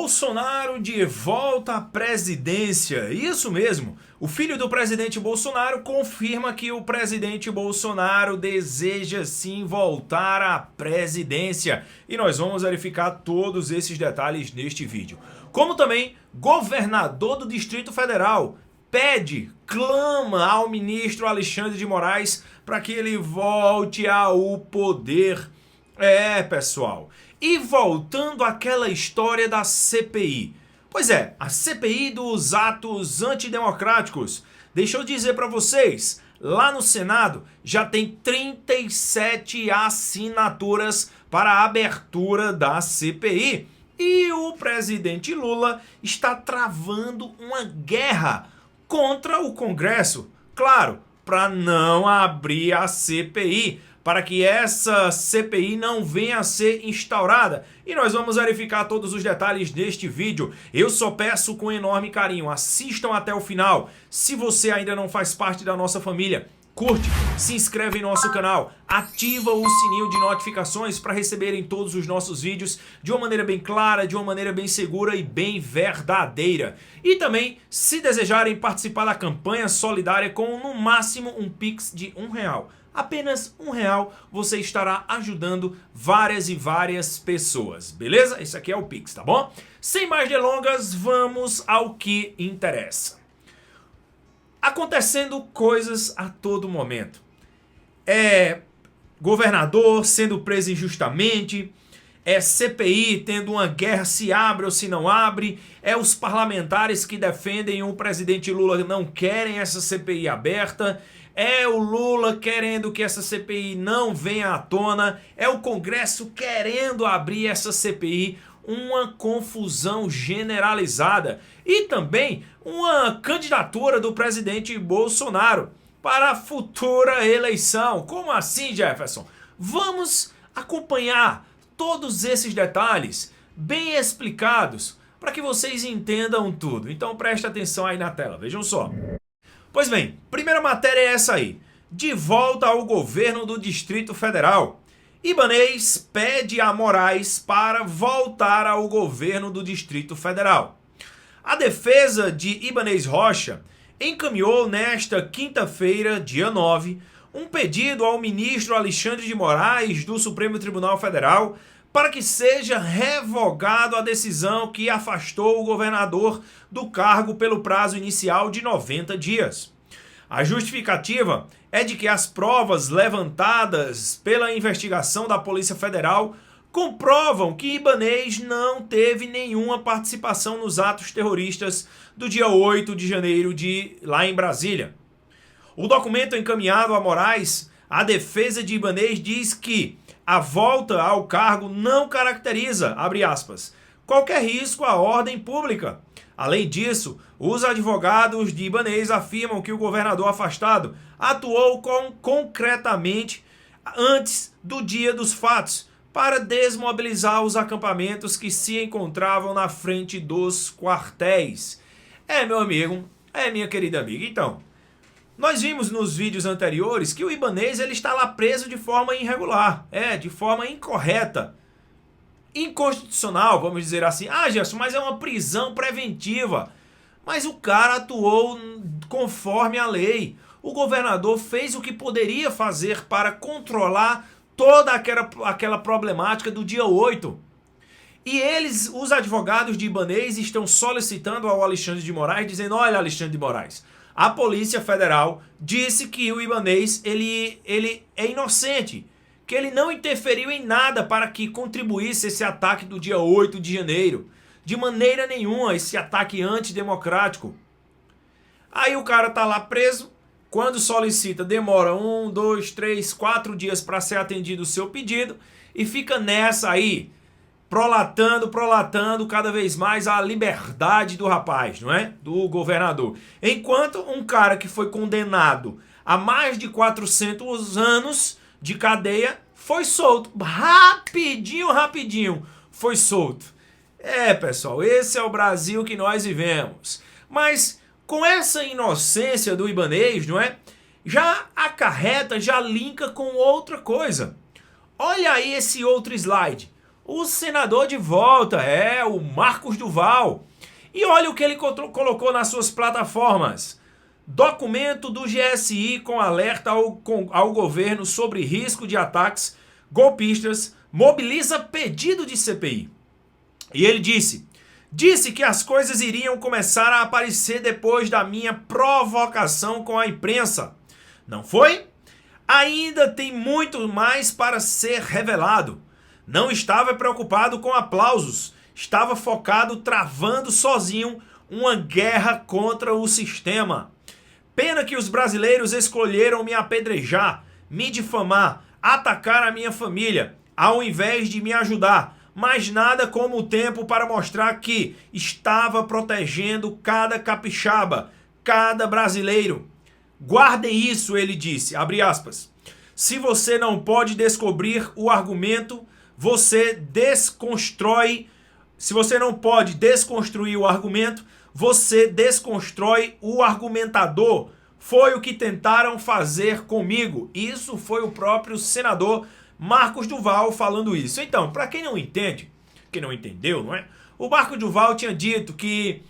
Bolsonaro de volta à presidência. Isso mesmo. O filho do presidente Bolsonaro confirma que o presidente Bolsonaro deseja sim voltar à presidência. E nós vamos verificar todos esses detalhes neste vídeo. Como também, governador do Distrito Federal clama ao ministro Alexandre de Moraes para que ele volte ao poder. Pessoal. E voltando àquela história da CPI. Pois é, a CPI dos atos antidemocráticos. Deixa eu dizer para vocês, lá no Senado já tem 37 assinaturas para a abertura da CPI. E o presidente Lula está travando uma guerra contra o Congresso. Claro, para não abrir a CPI, para que essa CPI não venha a ser instaurada. E nós vamos verificar todos os detalhes deste vídeo. Eu só peço com enorme carinho, assistam até o final. Se você ainda não faz parte da nossa família, curte, se inscreve em nosso canal, ativa o sininho de notificações para receberem todos os nossos vídeos de uma maneira bem clara, de uma maneira bem segura e bem verdadeira. E também, se desejarem participar da campanha solidária com no máximo um Pix de R$1, apenas R$1 você estará ajudando várias e várias pessoas, beleza? Esse aqui é o Pix, tá bom? Sem mais delongas, vamos ao que interessa. Acontecendo coisas a todo momento. Governador sendo preso injustamente, CPI tendo uma guerra se abre ou se não abre, os parlamentares que defendem o presidente Lula não querem essa CPI aberta, o Lula querendo que essa CPI não venha à tona, o Congresso querendo abrir essa CPI, uma confusão generalizada e também uma candidatura do presidente Bolsonaro para a futura eleição. Como assim, Jefferson? Vamos acompanhar todos esses detalhes bem explicados para que vocês entendam tudo. Então preste atenção aí na tela, vejam só. Pois bem, primeira matéria é essa aí. De volta ao governo do Distrito Federal. Ibanez pede a Moraes para voltar ao governo do Distrito Federal. A defesa de Ibanez Rocha encaminhou nesta quinta-feira, dia 9, um pedido ao ministro Alexandre de Moraes do Supremo Tribunal Federal para que seja revogado a decisão que afastou o governador do cargo pelo prazo inicial de 90 dias. A justificativa é de que as provas levantadas pela investigação da Polícia Federal comprovam que Ibanez não teve nenhuma participação nos atos terroristas do dia 8 de janeiro lá em Brasília. O documento encaminhado a Moraes, a defesa de Ibanez diz que a volta ao cargo não caracteriza, abre aspas, qualquer risco à ordem pública. Além disso, os advogados de Ibanez afirmam que o governador afastado atuou concretamente antes do dia dos fatos para desmobilizar os acampamentos que se encontravam na frente dos quartéis. Meu amigo, minha querida amiga, então, nós vimos nos vídeos anteriores que o Ibanez ele está lá preso de forma irregular, de forma incorreta, inconstitucional, vamos dizer assim. Gerson, mas é uma prisão preventiva. Mas o cara atuou conforme a lei. O governador fez o que poderia fazer para controlar toda aquela problemática do dia 8. E os advogados de Ibanez, estão solicitando ao Alexandre de Moraes, dizendo, olha, Alexandre de Moraes, a Polícia Federal disse que o Ibanez ele é inocente, que ele não interferiu em nada para que contribuísse esse ataque do dia 8 de janeiro. De maneira nenhuma, esse ataque antidemocrático. Aí o cara tá lá preso, quando solicita demora 1, 2, 3, 4 dias para ser atendido o seu pedido e fica nessa aí, prolatando cada vez mais a liberdade do rapaz, não é? Do governador. Enquanto um cara que foi condenado a mais de 400 anos de cadeia foi solto. Rapidinho, foi solto. Pessoal, esse é o Brasil que nós vivemos. Mas com essa inocência do Ibanez, não é? Já acarreta, já linka com outra coisa. Olha aí esse outro slide. O senador de volta, o Marcos Duval. E olha o que ele colocou nas suas plataformas. Documento do GSI com alerta ao governo sobre risco de ataques golpistas mobiliza pedido de CPI. E ele disse que as coisas iriam começar a aparecer depois da minha provocação com a imprensa. Não foi? Ainda tem muito mais para ser revelado. Não estava preocupado com aplausos, estava focado travando sozinho uma guerra contra o sistema. Pena que os brasileiros escolheram me apedrejar, me difamar, atacar a minha família, ao invés de me ajudar. Mas nada como o tempo para mostrar que estava protegendo cada capixaba, cada brasileiro. Guardem isso, ele disse, abre aspas. Se você não pode descobrir o argumento, você desconstrói. Se você não pode desconstruir o argumento, você desconstrói o argumentador. Foi o que tentaram fazer comigo. Isso foi o próprio senador Marcos Duval falando isso. Então, para quem não entende, quem não entendeu, não é? O Marcos Duval tinha dito que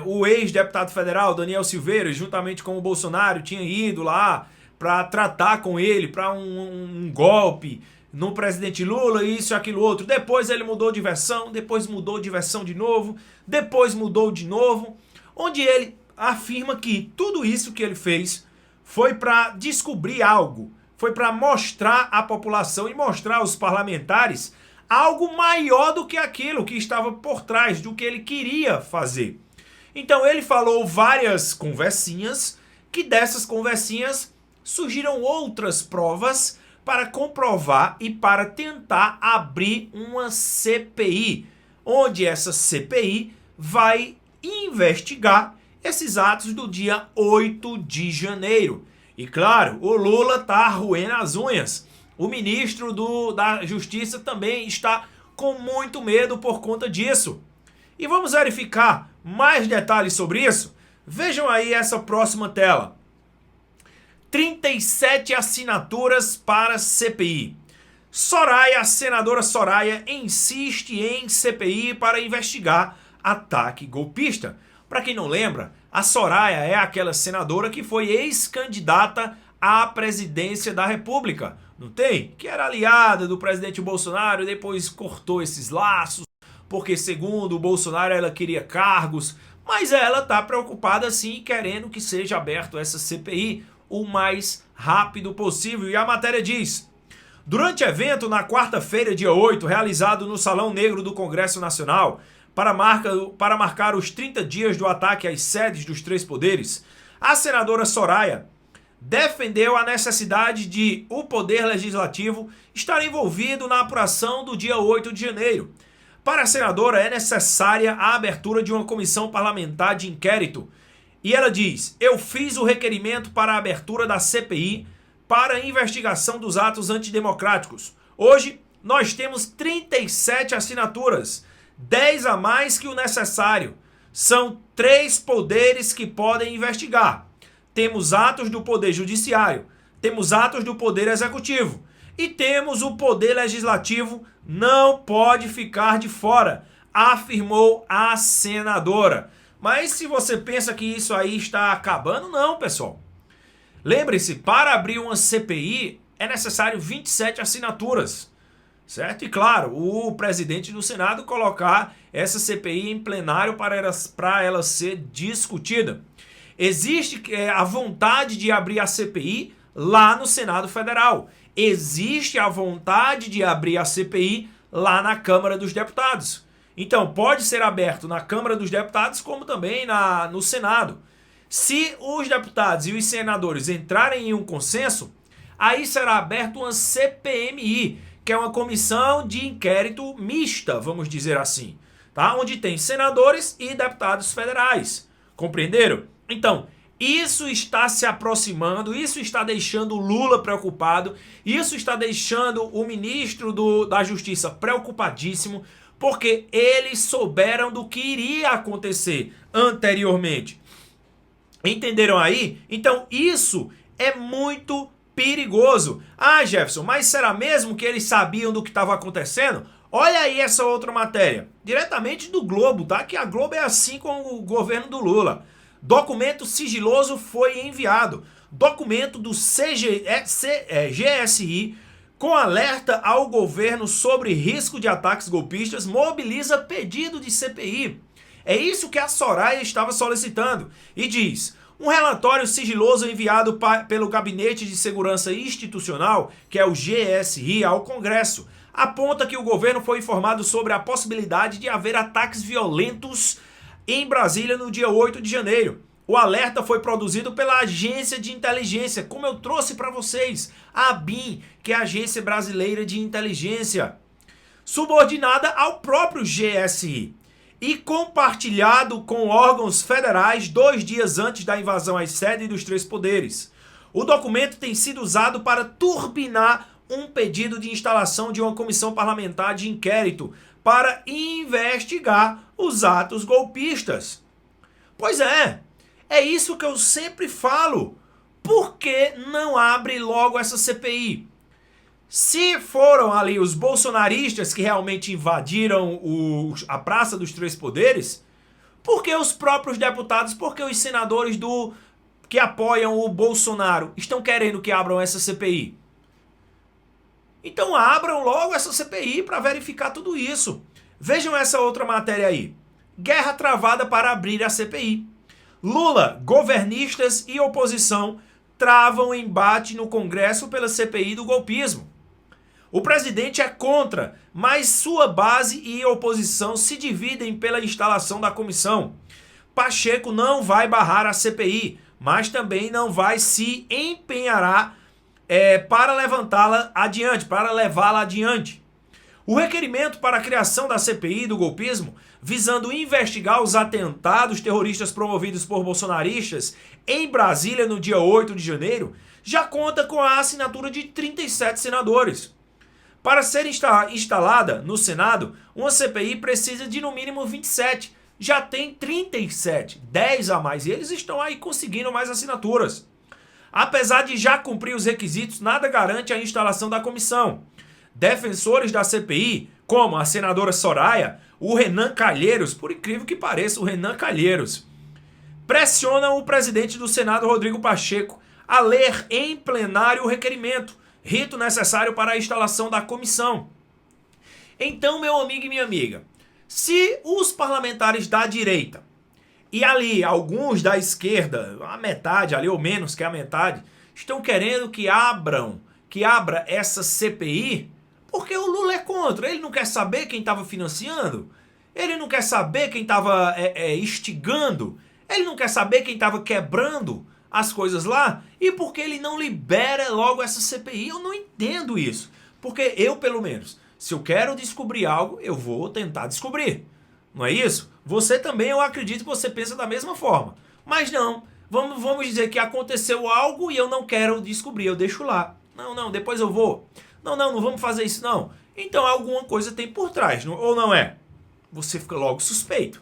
o ex-deputado federal Daniel Silveira, juntamente com o Bolsonaro, tinha ido lá para tratar com ele, para um golpe no presidente Lula, isso, aquilo, outro. Depois ele mudou de versão, depois mudou de versão de novo, depois mudou de novo, onde ele afirma que tudo isso que ele fez foi para descobrir algo, foi para mostrar à população e mostrar aos parlamentares algo maior do que aquilo que estava por trás do que ele queria fazer. Então ele falou várias conversinhas, que dessas conversinhas surgiram outras provas para comprovar e para tentar abrir uma CPI, onde essa CPI vai investigar esses atos do dia 8 de janeiro. E claro, o Lula está roendo as unhas. O ministro da Justiça também está com muito medo por conta disso. E vamos verificar mais detalhes sobre isso? Vejam aí essa próxima tela. 37 assinaturas para CPI. A senadora Soraya insiste em CPI para investigar ataque golpista. Para quem não lembra, a Soraya é aquela senadora que foi ex-candidata à presidência da República. Não tem? Que era aliada do presidente Bolsonaro e depois cortou esses laços, porque segundo o Bolsonaro ela queria cargos, mas ela está preocupada sim, querendo que seja aberto essa CPI o mais rápido possível. E a matéria diz: durante evento na quarta-feira, dia 8, realizado no Salão Negro do Congresso Nacional, para marcar os 30 dias do ataque às sedes dos três poderes, a senadora Soraya defendeu a necessidade de o Poder Legislativo estar envolvido na apuração do dia 8 de janeiro. Para a senadora é necessária a abertura de uma comissão parlamentar de inquérito. E ela diz: eu fiz o requerimento para a abertura da CPI para a investigação dos atos antidemocráticos. Hoje nós temos 37 assinaturas, 10 a mais que o necessário. São 3 poderes que podem investigar. Temos atos do Poder Judiciário, temos atos do Poder Executivo e temos o Poder Legislativo, não pode ficar de fora, afirmou a senadora. Mas se você pensa que isso aí está acabando, não, pessoal. Lembre-se, para abrir uma CPI é necessário 27 assinaturas, certo? E claro, o presidente do Senado colocar essa CPI em plenário para ela ser discutida. Existe a vontade de abrir a CPI lá no Senado Federal. Existe a vontade de abrir a CPI lá na Câmara dos Deputados. Então, pode ser aberto na Câmara dos Deputados, como também no Senado. Se os deputados e os senadores entrarem em um consenso, aí será aberta uma CPMI, que é uma comissão de inquérito mista, vamos dizer assim, tá? Onde tem senadores e deputados federais. Compreenderam? Então, isso está se aproximando, isso está deixando o Lula preocupado, isso está deixando o ministro da Justiça preocupadíssimo, porque eles souberam do que iria acontecer anteriormente. Entenderam aí? Então, isso é muito perigoso. Ah, Jefferson, mas será mesmo que eles sabiam do que estava acontecendo? Olha aí essa outra matéria, diretamente do Globo, tá? Que a Globo é assim com o governo do Lula. Documento sigiloso foi enviado. Documento do GSI com alerta ao governo sobre risco de ataques golpistas mobiliza pedido de CPI. É isso que a Soraya estava solicitando. E diz: um relatório sigiloso enviado pelo Gabinete de Segurança Institucional, que é o GSI, ao Congresso, aponta que o governo foi informado sobre a possibilidade de haver ataques violentos em Brasília no dia 8 de janeiro. O alerta foi produzido pela Agência de Inteligência, como eu trouxe para vocês, a ABIN, que é a Agência Brasileira de Inteligência, subordinada ao próprio GSI, e compartilhado com órgãos federais 2 dias antes da invasão às sedes dos 3 poderes. O documento tem sido usado para turbinar um pedido de instalação de uma comissão parlamentar de inquérito para investigar os atos golpistas. Pois é isso que eu sempre falo. Por que não abre logo essa CPI? Se foram ali os bolsonaristas que realmente invadiram a Praça dos 3 Poderes, por que os próprios deputados, por que os senadores que apoiam o Bolsonaro estão querendo que abram essa CPI? Então abram logo essa CPI para verificar tudo isso. Vejam essa outra matéria aí. Guerra travada para abrir a CPI. Lula, governistas e oposição travam embate no Congresso pela CPI do golpismo. O presidente é contra, mas sua base e oposição se dividem pela instalação da comissão. Pacheco não vai barrar a CPI, mas também não vai se empenhar para levantá-la adiante, para levá-la adiante. O requerimento para a criação da CPI do golpismo, visando investigar os atentados terroristas promovidos por bolsonaristas em Brasília no dia 8 de janeiro, já conta com a assinatura de 37 senadores. Para ser instalada no Senado, uma CPI precisa de no mínimo 27. Já tem 37, 10 a mais, e eles estão aí conseguindo mais assinaturas. Apesar de já cumprir os requisitos, nada garante a instalação da comissão. Defensores da CPI, como a senadora Soraya, o Renan Calheiros, por incrível que pareça, o Renan Calheiros, pressionam o presidente do Senado, Rodrigo Pacheco, a ler em plenário o requerimento, rito necessário para a instalação da comissão. Então, meu amigo e minha amiga, se os parlamentares da direita e ali alguns da esquerda, a metade ali ou menos que a metade, estão querendo que abra essa CPI, porque o Lula é contra. Ele não quer saber quem estava financiando, ele não quer saber quem estava instigando, ele não quer saber quem estava quebrando as coisas lá, e porque ele não libera logo essa CPI. Eu não entendo isso, porque eu, pelo menos, se eu quero descobrir algo, eu vou tentar descobrir, não é isso? Você também, eu acredito que você pensa da mesma forma, mas não, vamos dizer que aconteceu algo e eu não quero descobrir, eu deixo lá, não, depois eu vou, não vamos fazer isso não, então alguma coisa tem por trás, ou não é? Você fica logo suspeito.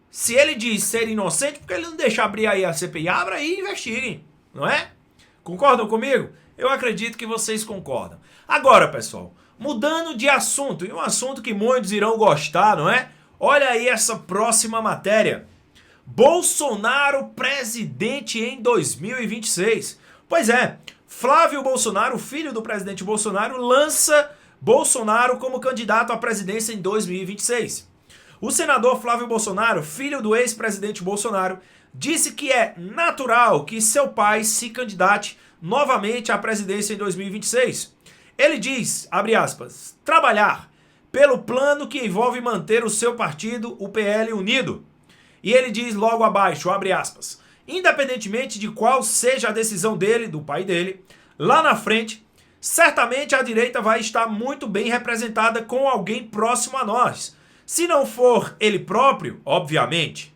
Se ele diz ser inocente, por que ele não deixa abrir aí a CPI? Abra aí e investiguem, não é? Concordam comigo? Eu acredito que vocês concordam. Agora, pessoal, mudando de assunto, e um assunto que muitos irão gostar, não é? Olha aí essa próxima matéria. Bolsonaro presidente em 2026. Pois é, Flávio Bolsonaro, filho do presidente Bolsonaro, lança Bolsonaro como candidato à presidência em 2026. O senador Flávio Bolsonaro, filho do ex-presidente Bolsonaro, disse que é natural que seu pai se candidate novamente à presidência em 2026. Ele diz, abre aspas, trabalhar pelo plano que envolve manter o seu partido, o PL, unido. E ele diz logo abaixo, abre aspas, independentemente de qual seja a decisão dele, do pai dele, lá na frente, certamente a direita vai estar muito bem representada com alguém próximo a nós. Se não for ele próprio, obviamente.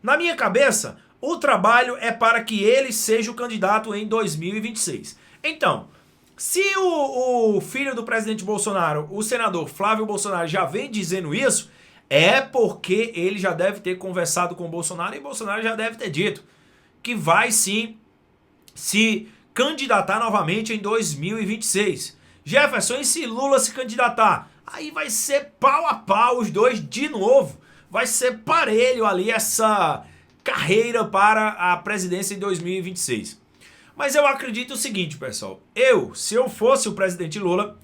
Na minha cabeça, o trabalho é para que ele seja o candidato em 2026. Então, se o filho do presidente Bolsonaro, o senador Flávio Bolsonaro, já vem dizendo isso, é porque ele já deve ter conversado com o Bolsonaro e Bolsonaro já deve ter dito que vai sim se candidatar novamente em 2026. Jefferson, e se Lula se candidatar? aí vai ser pau a pau os dois de novo. Vai ser parelho ali essa carreira para a presidência em 2026. Mas eu acredito o seguinte, pessoal. Se eu fosse o presidente Lula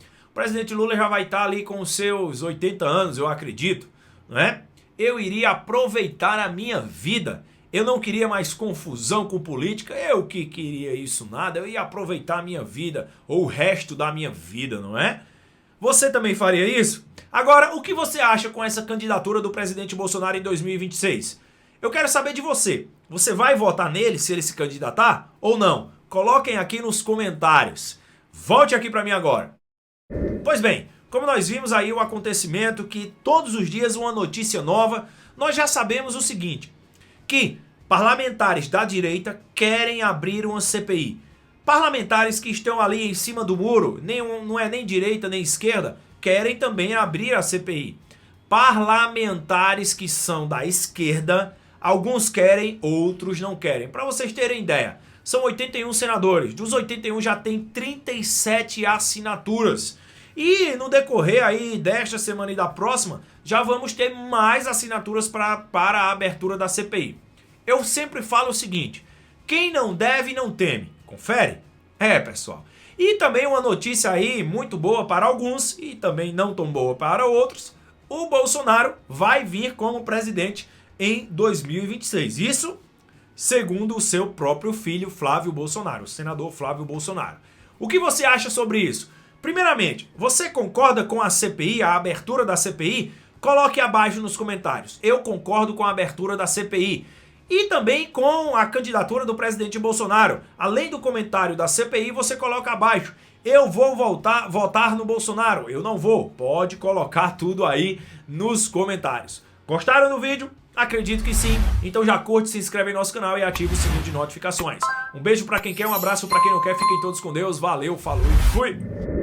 já vai estar ali com os seus 80 anos, eu acredito, não é? Eu iria aproveitar a minha vida. Eu não queria mais confusão com política, eu que queria isso nada, eu ia aproveitar a minha vida, ou o resto da minha vida, não é? Você também faria isso? Agora, o que você acha com essa candidatura do presidente Bolsonaro em 2026? Eu quero saber de você. Você vai votar nele se ele se candidatar ou não? Coloquem aqui nos comentários. Volte aqui para mim agora. Pois bem, como nós vimos aí o acontecimento que todos os dias uma notícia nova, nós já sabemos o seguinte, que parlamentares da direita querem abrir uma CPI. Parlamentares que estão ali em cima do muro, não é nem direita nem esquerda, querem também abrir a CPI. Parlamentares que são da esquerda, alguns querem, outros não querem. Para vocês terem ideia, são 81 senadores, dos 81 já tem 37 assinaturas. E no decorrer aí desta semana e da próxima, já vamos ter mais assinaturas para a abertura da CPI. Eu sempre falo o seguinte, quem não deve não teme. Confere? Pessoal. E também uma notícia aí muito boa para alguns e também não tão boa para outros. O Bolsonaro vai vir como presidente em 2026. Isso segundo o seu próprio filho Flávio Bolsonaro, o senador Flávio Bolsonaro. O que você acha sobre isso? Primeiramente, você concorda com a CPI, a abertura da CPI? Coloque abaixo nos comentários. Eu concordo com a abertura da CPI. E também com a candidatura do presidente Bolsonaro. Além do comentário da CPI, você coloca abaixo. Eu vou votar no Bolsonaro. Eu não vou. Pode colocar tudo aí nos comentários. Gostaram do vídeo? Acredito que sim. Então já curte, se inscreve em nosso canal e ativa o sininho de notificações. Um beijo pra quem quer, um abraço pra quem não quer. Fiquem todos com Deus. Valeu, falou e fui!